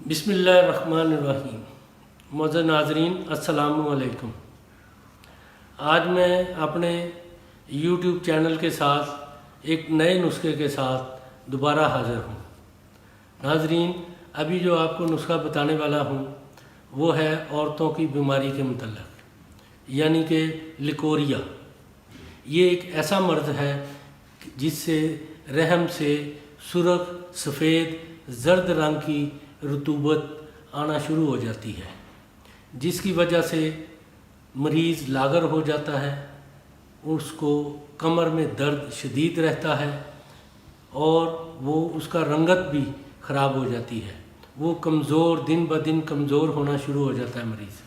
بسم اللہ الرحمن الرحیم۔ معزز ناظرین السلام علیکم۔ آج میں اپنے یوٹیوب چینل کے ساتھ ایک نئے نسخے کے ساتھ دوبارہ حاضر ہوں۔ ناظرین، ابھی جو آپ کو نسخہ بتانے والا ہوں وہ ہے عورتوں کی بیماری کے متعلق، یعنی کہ لیکوریا۔ یہ ایک ایسا مرض ہے جس سے رحم سے سرخ، سفید، زرد رنگ کی رطوبت آنا شروع ہو جاتی ہے، جس کی وجہ سے مریض لاغر ہو جاتا ہے، اس کو کمر میں درد شدید رہتا ہے اور وہ اس کا رنگت بھی خراب ہو جاتی ہے، وہ کمزور، دن بدن کمزور ہونا شروع ہو جاتا ہے مریض۔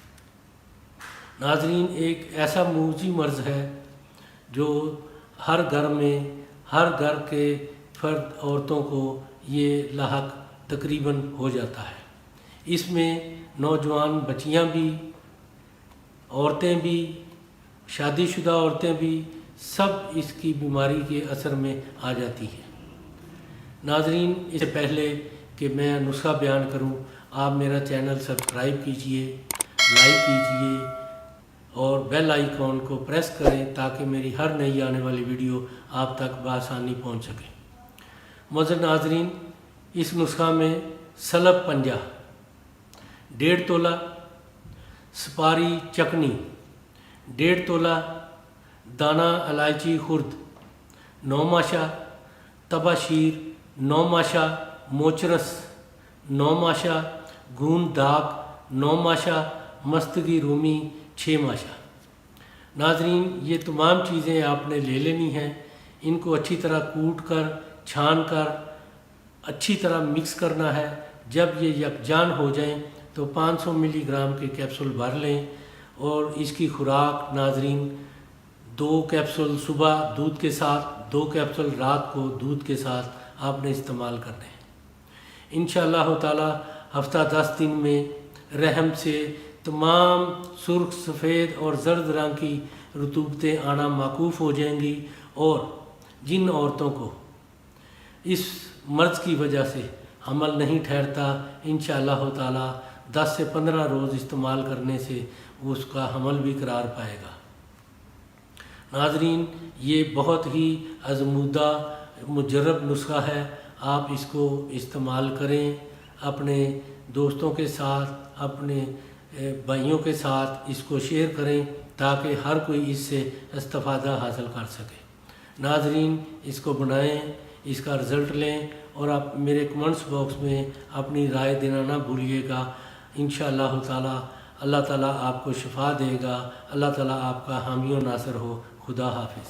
ناظرین، ایک ایسا موذی مرض ہے جو ہر گھر میں، ہر گھر کے فرد عورتوں کو یہ لاحق تقریباً ہو جاتا ہے۔ اس میں نوجوان بچیاں بھی، عورتیں بھی، شادی شدہ عورتیں بھی، سب اس کی بیماری کے اثر میں آ جاتی ہیں۔ ناظرین، اس سے پہلے کہ میں نسخہ بیان کروں، آپ میرا چینل سبسکرائب کیجئے، لائک کیجئے اور بیل آئیکن کو پریس کریں تاکہ میری ہر نئی آنے والی ویڈیو آپ تک بآسانی پہنچ سکے۔ معزز ناظرین، اس نسخہ میں سلب پنجہ، 1.5 تولہ، سپاری چکنی، 1.5 تولہ، دانہ الائچی خرد، 9 ماشا تبا شیر، 9 ماشا موچرس، 9 ماشا گوند داغ، 9 ماشا مستگی رومی، 6 ماشا۔ ناظرین، یہ تمام چیزیں آپ نے لے لینی ہیں، ان کو اچھی طرح کوٹ کر، چھان کر اچھی طرح مکس کرنا ہے۔ جب یہ یکجان ہو جائیں تو 500 ملی گرام کے کیپسول بھر لیں اور اس کی خوراک ناظرین 2 کیپسول صبح دودھ کے ساتھ، 2 کیپسول رات کو دودھ کے ساتھ آپ نے استعمال کرنے ہیں۔ انشاءاللہ تعالی ہفتہ 10 دن میں رحم سے تمام سرخ، سفید اور زرد رنگ کی رطوبتیں آنا موقوف ہو جائیں گی، اور جن عورتوں کو اس مرض کی وجہ سے حمل نہیں ٹھہرتا، انشاءاللہ تعالی 10 سے 15 روز استعمال کرنے سے اس کا حمل بھی قرار پائے گا۔ ناظرین، یہ بہت ہی آزمودہ مجرب نسخہ ہے، آپ اس کو استعمال کریں، اپنے دوستوں کے ساتھ، اپنے بھائیوں کے ساتھ اس کو شیئر کریں تاکہ ہر کوئی اس سے استفادہ حاصل کر سکے۔ ناظرین، اس کو بنائیں، اس کا رزلٹ لیں اور آپ میرے کمنٹس باکس میں اپنی رائے دینا نہ بھولیے گا۔ انشاءاللہ تعالی اللہ تعالیٰ آپ کو شفا دے گا، اللہ تعالیٰ آپ کا حامی و ناصر ہو۔ خدا حافظ۔